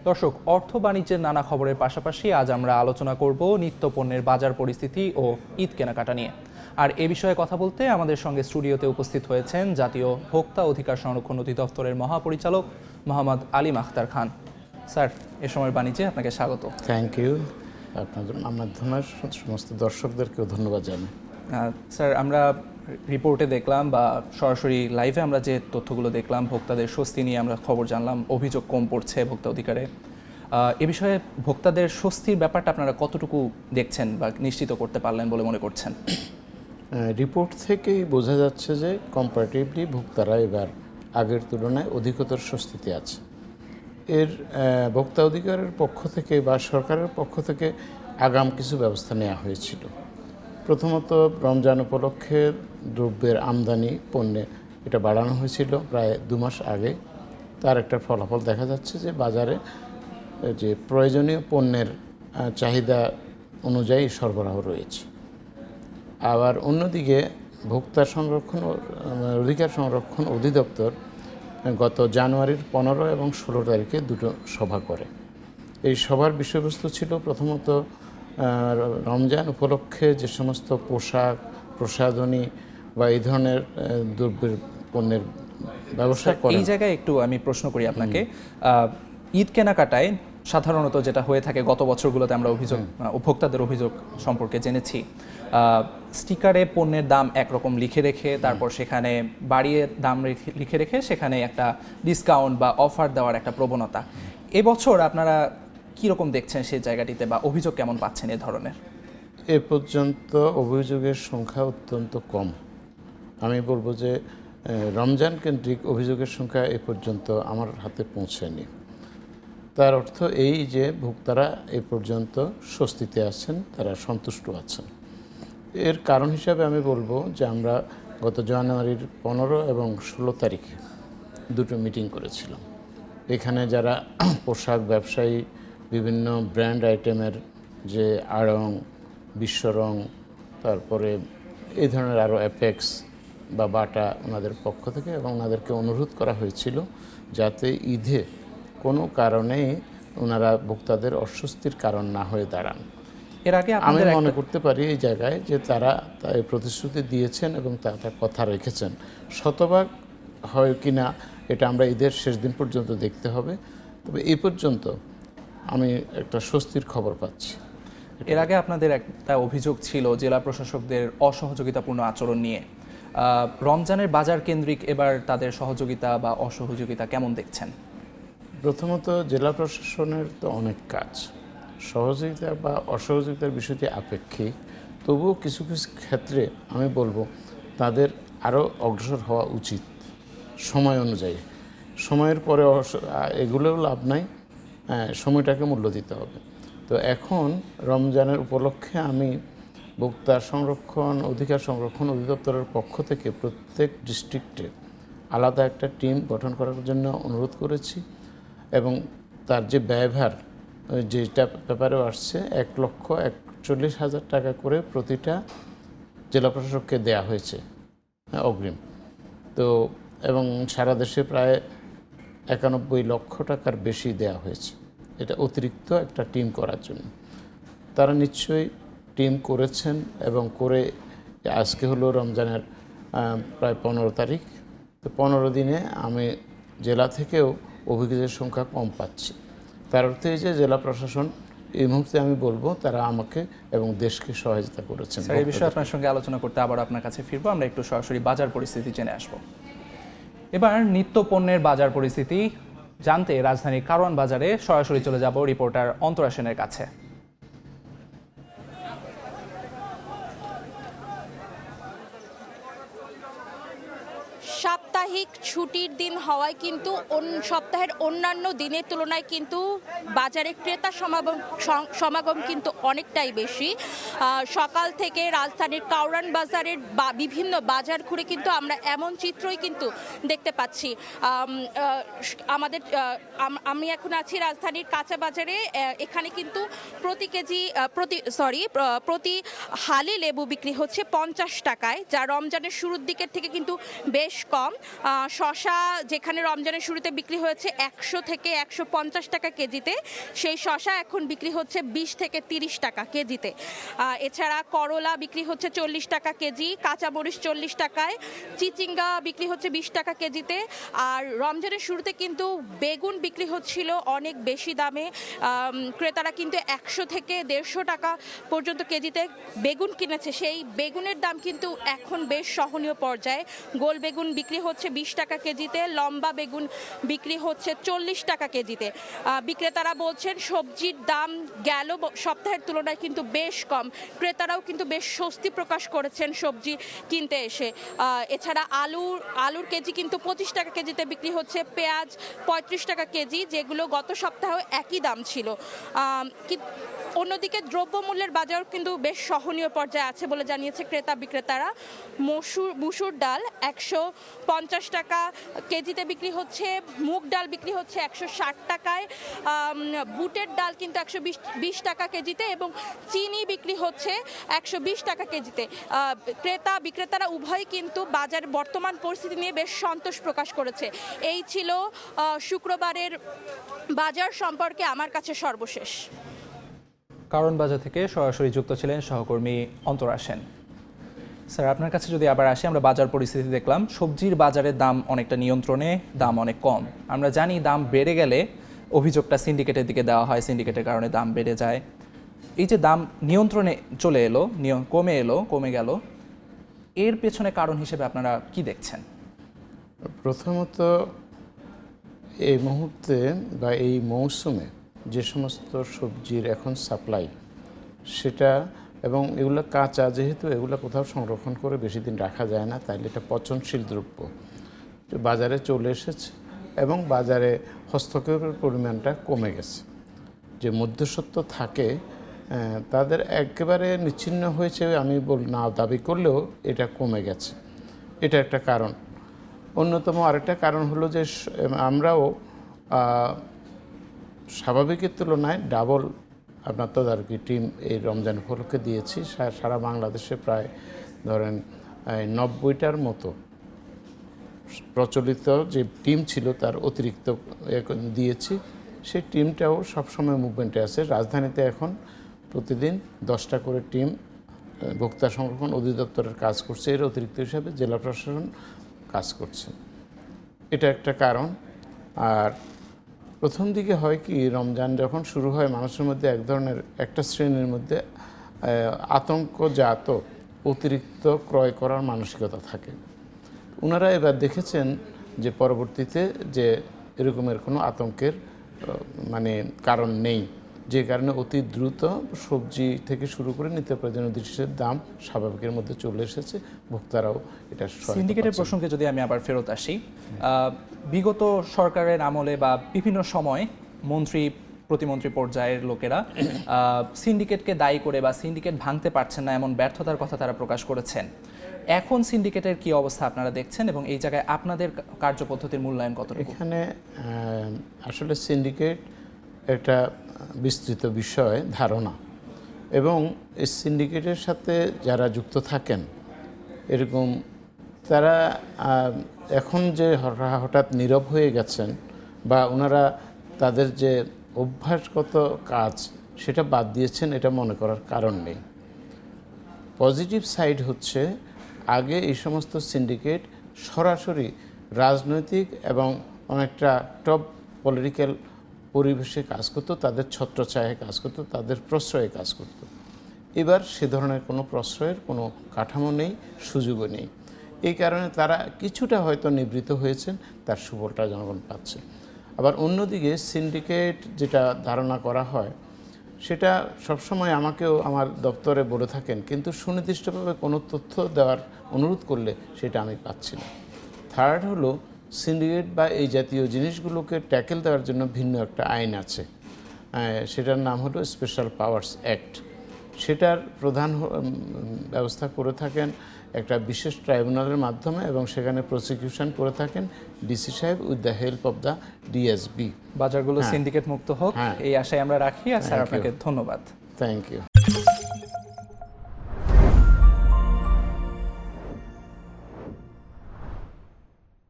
দর্শক, অর্থ বাণিজ্যের নানা খবরের পাশাপাশি আজ আমরা আলোচনা করব নিত্যপণ্যের বাজার পরিস্থিতি ও ঈদ কেনাকাটা নিয়ে। আর এ বিষয়ে কথা বলতে আমাদের সঙ্গে স্টুডিওতে উপস্থিত হয়েছেন জাতীয় ভোক্তা অধিকার সংরক্ষণ অধিদপ্তরের মহাপরিচালক মোহাম্মদ আলিম আখতার খান। স্যার, এ সময়ের বাণিজ্যে আপনাকে স্বাগত। Thank you. আপনাদের মাধ্যমের সমস্ত দর্শকদেরকেও ধন্যবাদ জানাই। স্যার, আমরা রিপোর্টে দেখলাম বা সরাসরি লাইভে আমরা যে তথ্যগুলো দেখলাম, ভোক্তাদের স্বস্তি নিয়ে আমরা খবর জানলাম, অভিযোগ কম পড়ছে ভোক্তা অধিকারে। এ বিষয়ে ভোক্তাদের স্বস্তির ব্যাপারটা আপনারা কতটুকু দেখছেন বা নিশ্চিত করতে পারলেন বলে মনে করছেন? রিপোর্ট থেকেই বোঝা যাচ্ছে যে কম্পারেটিভলি ভোক্তারা এবার আগের তুলনায় অধিকতর স্বস্তিতে আছে। এর ভোক্তা অধিকারের পক্ষ থেকে বা সরকারের পক্ষ থেকে আগাম কিছু ব্যবস্থা নেওয়া হয়েছিল। প্রথমত, রমজান উপলক্ষে দ্রব্যের আমদানি পণ্যে এটা বাড়ানো হয়েছিল প্রায় 2 মাস আগে। তার একটা ফলাফল দেখা যাচ্ছে যে বাজারে যে প্রয়োজনীয় পণ্যের চাহিদা অনুযায়ী সরবরাহ রয়েছে। আবার অন্যদিকে ভোক্তা সংরক্ষণ অধিকার সংরক্ষণ অধিদপ্তর গত জানুয়ারির 15 এবং 16 তারিখে দুটো সভা করে। এই সভার বিষয়বস্তু ছিল প্রথমত রমজান উপলক্ষে যে সমস্ত পোশাক, প্রসাধনী বা এই ধরনের দ্রব্যের পণ্যের ব্যবসা করে। এই জায়গায় একটু আমি প্রশ্ন করি আপনাকে। ঈদ কেনাকাটায় সাধারণত যেটা হয়ে থাকে, গত বছরগুলোতে আমরা ভোক্তাদের অভিযোগ সম্পর্কে জেনেছি, স্টিকারে পণ্যের দাম একরকম লিখে রেখে তারপর সেখানে বাড়িয়ে দাম লিখে রেখে সেখানে একটা ডিসকাউন্ট বা অফার দেওয়ার একটা প্রবণতা। এবছর আপনারা কীরকম দেখছেন সেই জায়গাটিতে, বা অভিযোগ কেমন পাচ্ছেন এ ধরনের? এ পর্যন্ত অভিযোগের সংখ্যা অত্যন্ত কম। আমি বলবো যে রমজান কেন্দ্রিক অভিযোগের সংখ্যা এ পর্যন্ত আমার হাতে পৌঁছায়নি। তার অর্থ এই যে ভোক্তারা এ পর্যন্ত স্বস্তিতে আছেন, তারা সন্তুষ্ট আছেন। এর কারণ হিসাবে আমি বলবো যে আমরা গত জানুয়ারির 15 এবং 16 তারিখে দুটো মিটিং করেছিলাম। এখানে যারা পোশাক ব্যবসায়ী, বিভিন্ন ব্র্যান্ড আইটেমের যে আড়ং, বিশ্বরং, তারপরে এই ধরনের আরও অ্যাপেক্স বা বাটা, ওনাদের পক্ষ থেকে, এবং ওনাদেরকে অনুরোধ করা হয়েছিল যাতে ঈদে কোনো কারণেই ওনারা ভোক্তাদের অস্বস্তির কারণ না হয়ে দাঁড়ান। এর আগে আমি মনে করতে পারি এই জায়গায় যে তারা এই প্রতিশ্রুতি দিয়েছেন এবং তারা কথা রেখেছেন। শতভাগ হয় কি না এটা আমরা ঈদের শেষ দিন পর্যন্ত দেখতে হবে। তবে এই পর্যন্ত আমি একটা স্বস্তির খবর পাচ্ছি। এর আগে আপনাদের একটা অভিযোগ ছিল জেলা প্রশাসকদের অসহযোগিতাপূর্ণ আচরণ নিয়ে। রমজানের বাজার কেন্দ্রিক এবার তাদের সহযোগিতা বা অসহযোগিতা কেমন দেখছেন? প্রথমত, জেলা প্রশাসনের তো অনেক কাজ, সহযোগিতা বা অসহযোগিতার বিষয়টি আপেক্ষিক। তবুও কিছু কিছু ক্ষেত্রে আমি বলবো তাদের আরও অগ্রসর হওয়া উচিত সময় অনুযায়ী। সময়ের পরে এগুলোও লাভ নাই, সময়টাকে মূল্য দিতে হবে। তো এখন রমজানের উপলক্ষে আমি ভোক্তা সংরক্ষণ অধিকার সংরক্ষণ অধিদপ্তরের পক্ষ থেকে প্রত্যেক ডিস্ট্রিক্টে আলাদা একটা টিম গঠন করার জন্য অনুরোধ করেছি, এবং তার যে ব্যয়ভার যেটা ব্যাপারেও আসছে 1,41,000 টাকা করে প্রতিটা জেলা প্রশাসককে দেয়া হয়েছে অগ্রিম। তো এবং সারা দেশে প্রায় 91 লক্ষ টাকার বেশি দেয়া হয়েছে এটা অতিরিক্ত একটা টিম করার জন্য। তারা নিশ্চয়ই টিম করেছেন এবং করে আজকে হলো রমজানের প্রায় 15 তারিখ। তো 15 দিনে আমি জেলা থেকেও অভিযোগের সংখ্যা কম পাচ্ছি। তার অর্থ এই যে জেলা প্রশাসন এই মুহূর্তে আমি বলবো তারা আমাকে এবং দেশকে সহযোগিতা করেছেন। এই বিষয়ে আপনার সঙ্গে আলোচনা করতে আবার আপনার কাছে ফিরবো। আমরা একটু সরাসরি বাজার পরিস্থিতি জেনে আসবো। এবার নিত্য পণ্যের বাজার পরিস্থিতি জানতে রাজধানীর কারওয়ান বাজারে সরাসরি চলে যাব রিপোর্টার অন্তরা সেনের কাছে। সাপ্তাহিক ছুটির দিন হওয়ায় কিন্তু সপ্তাহের অন্যান্য দিনের তুলনায় কিন্তু বাজারে ক্রেতা সমাগম কিন্তু অনেকটাই বেশি। সকাল থেকে রাজধানীর কারওয়ান বাজারের বিভিন্ন বাজার ঘুরে কিন্তু আমরা এমন চিত্রই কিন্তু দেখতে পাচ্ছি। আমি এখন আছি রাজধানীর কাঁচা বাজারে। এখানে কিন্তু প্রতি হালি লেবু বিক্রি হচ্ছে 50 টাকায়, যা রমজানের শুরুর দিকের থেকে কিন্তু বেশ কম। শশা যেখানে রমজানের শুরুতে বিক্রি হয়েছে 100 থেকে 150 টাকা কেজিতে, সেই শশা এখন বিক্রি হচ্ছে 20 থেকে 30 টাকা কেজিতে। এছাড়া করলা বিক্রি হচ্ছে 40 টাকা কেজি, কাঁচামরিচ 40 টাকায়, চিচিঙ্গা বিক্রি হচ্ছে 20 টাকা কেজিতে। আর রমজানের শুরুতে কিন্তু বেগুন বিক্রি হচ্ছিল অনেক বেশি দামে, ক্রেতারা কিন্তু 100 থেকে 150 টাকা পর্যন্ত কেজিতে বেগুন কিনেছে। সেই বেগুনের দাম কিন্তু এখন বেশ সহনীয় পর্যায়ে। গোল বেগুন বিক্রি হচ্ছে 20 টাকা কেজিতে, লম্বা বেগুন বিক্রি হচ্ছে 40 টাকা কেজিতে। বিক্রেতারা বলছেন সবজির দাম গেল সপ্তাহের তুলনায় কিন্তু বেশ কম, ক্রেতারাও কিন্তু বেশ স্বস্তি প্রকাশ করেছেন সবজি কিনতে এসে। এছাড়া আলুর কেজি কিন্তু 25 টাকা কেজিতে বিক্রি হচ্ছে, পেঁয়াজ 35 টাকা কেজি, যেগুলো গত সপ্তাহেও একই দাম ছিল। অন্যদিকে দ্রব্যমূল্যের বাজার কিন্তু বেশ সহনীয় পর্যায়ে আছে বলে জানিয়েছে ক্রেতা বিক্রেতারা। মসুর ডাল 150 টাকা কেজিতে বিক্রি হচ্ছে, মুগ ডাল বিক্রি হচ্ছে 160 টাকায়, বুটের ডাল কিন্তু 120 টাকা কেজিতে এবং চিনি বিক্রি হচ্ছে 120 টাকা কেজিতে। ক্রেতা বিক্রেতারা উভয়ই কিন্তু বাজারের বর্তমান পরিস্থিতি নিয়ে বেশ সন্তোষ প্রকাশ করেছে। এই ছিল শুক্রবারের বাজার সম্পর্কে আমার কাছে সর্বশেষ। কারণ বাজার থেকে সরাসরি যুক্ত ছিলেন সহকর্মী অন্তরা সেন। স্যার, আপনার কাছে যদি আবার আসি, আমরা বাজার পরিস্থিতি দেখলাম, সবজির বাজারের দাম অনেকটা নিয়ন্ত্রণে, দাম অনেক কম। আমরা জানি দাম বেড়ে গেলে অভিযোগটা সিন্ডিকেটের দিকে দেওয়া হয়, সিন্ডিকেটের কারণে দাম বেড়ে যায়। এই যে দাম নিয়ন্ত্রণে চলে এলো, কমে গেল, এর পেছনে কারণ হিসেবে আপনারা কি দেখছেন? প্রথমত এই মুহূর্তে বা এই মৌসুমে যে সমস্ত সবজির এখন সাপ্লাই, সেটা এবং এগুলো কাঁচা, যেহেতু এগুলো কোথাও সংরক্ষণ করে বেশি দিন রাখা যায় না, তাইলে এটা পচনশীল দ্রব্য বাজারে চলে এসেছে এবং বাজারে হস্তক্ষেপের পরিমাণটা কমে গেছে। যে মধ্যস্বত্ব থাকে তাদের একেবারে নিচ্ছিন্ন হয়েছে আমি না দাবি করলেও এটা কমে গেছে, এটা একটা কারণ। অন্যতম আরেকটা কারণ হলো যে আমরাও স্বাভাবিকের তুলনায় ডাবল আপনার তদারকি টিম এই রমজান উপলক্ষে দিয়েছি। সারা বাংলাদেশে প্রায় ধরেন 90টার মতো প্রচলিত যে টিম ছিল তার অতিরিক্ত দিয়েছি। সেই টিমটাও সবসময় মুভমেন্টে আছে। রাজধানীতে এখন প্রতিদিন 10টা করে টিম ভোক্তা সংরক্ষণ অধিদপ্তরের কাজ করছে, এর অতিরিক্ত হিসাবে জেলা প্রশাসন কাজ করছে, এটা একটা কারণ। আর প্রথম দিকে হয় কি, রমজান যখন শুরু হয় মানুষের মধ্যে এক ধরনের একটা শ্রেণীর মধ্যে আতঙ্কজাত অতিরিক্ত ক্রয় করার মানসিকতা থাকে। ওনারা এবার দেখেছেন যে পরবর্তীতে যে এরকমের কোনো আতঙ্কের কারণ নেই, যে কারণে অতি দ্রুত সবজি থেকে শুরু করে নিত্য প্রয়োজনীয় জিনিসের দাম স্বাভাবিকের মধ্যে চলে এসেছে, ভোক্তারাও এটা। সিন্ডিকেটের প্রসঙ্গে যদি আমি আবার ফেরত আসি, বিগত সরকারের আমলে বা বিভিন্ন সময় প্রতিমন্ত্রী পর্যায়ের লোকেরা সিন্ডিকেটকে দায়ী করে বা সিন্ডিকেট ভাঙতে পারছেন না এমন ব্যর্থতার কথা তারা প্রকাশ করেছেন। এখন সিন্ডিকেটের কি অবস্থা আপনারা দেখছেন এবং এই জায়গায় আপনাদের কার্যপদ্ধতির মূল্যায়ন কত? এখানে আসলে সিন্ডিকেট একটা বিস্তৃত বিষয় ধারণা, এবং এই সিন্ডিকেটের সাথে যারা যুক্ত থাকেন এরকম তারা এখন যে হঠাৎ নীরব হয়ে গেছেন বা ওনারা তাদের যে অভ্যাসগত কাজ সেটা বাদ দিয়েছেন, এটা মনে করার কারণ নেই। পজিটিভ সাইড হচ্ছে, আগে এই সমস্ত সিন্ডিকেট সরাসরি রাজনৈতিক এবং অনেকটা টপ পলিটিক্যাল পরিবেশে কাজ করতো, তাদের ছত্রছায়ায় কাজ করতো, তাদের প্রশ্রয়ে কাজ করত। এবার সে ধরনের কোনো প্রশ্রয়ের কোনো কাঠামো নেই, সুযোগও নেই। এই কারণে তারা কিছুটা হয়তো নিবৃত হয়েছেন, তার সুফলটা জনগণ পাচ্ছে। আবার অন্যদিকে সিন্ডিকেট যেটা ধারণা করা হয় সেটা সবসময় আমাকেও আমার দপ্তরে বলে থাকেন, কিন্তু সুনির্দিষ্টভাবে কোনো তথ্য দেওয়ার অনুরোধ করলে সেটা আমি পাচ্ছি না। থার্ড হলো, সিন্ডিকেট বা এই জাতীয় জিনিসগুলোকে ট্যাকেল দেওয়ার জন্য ভিন্ন একটা আইন আছে, সেটার নাম হলো স্পেশাল পাওয়ার্স অ্যাক্ট। সেটার প্রধান ব্যবস্থা করে থাকেন একটা বিশেষ ট্রাইব্যুনালের মাধ্যমে, এবং সেখানে প্রসিকিউশন করে থাকেন ডিসি সাহেব with the help of the DSB. বাজারগুলো সিন্ডিকেট মুক্ত হোক এই আশায় আমরা রাখি। আর স্যার, আপনাকে ধন্যবাদ। Thank you.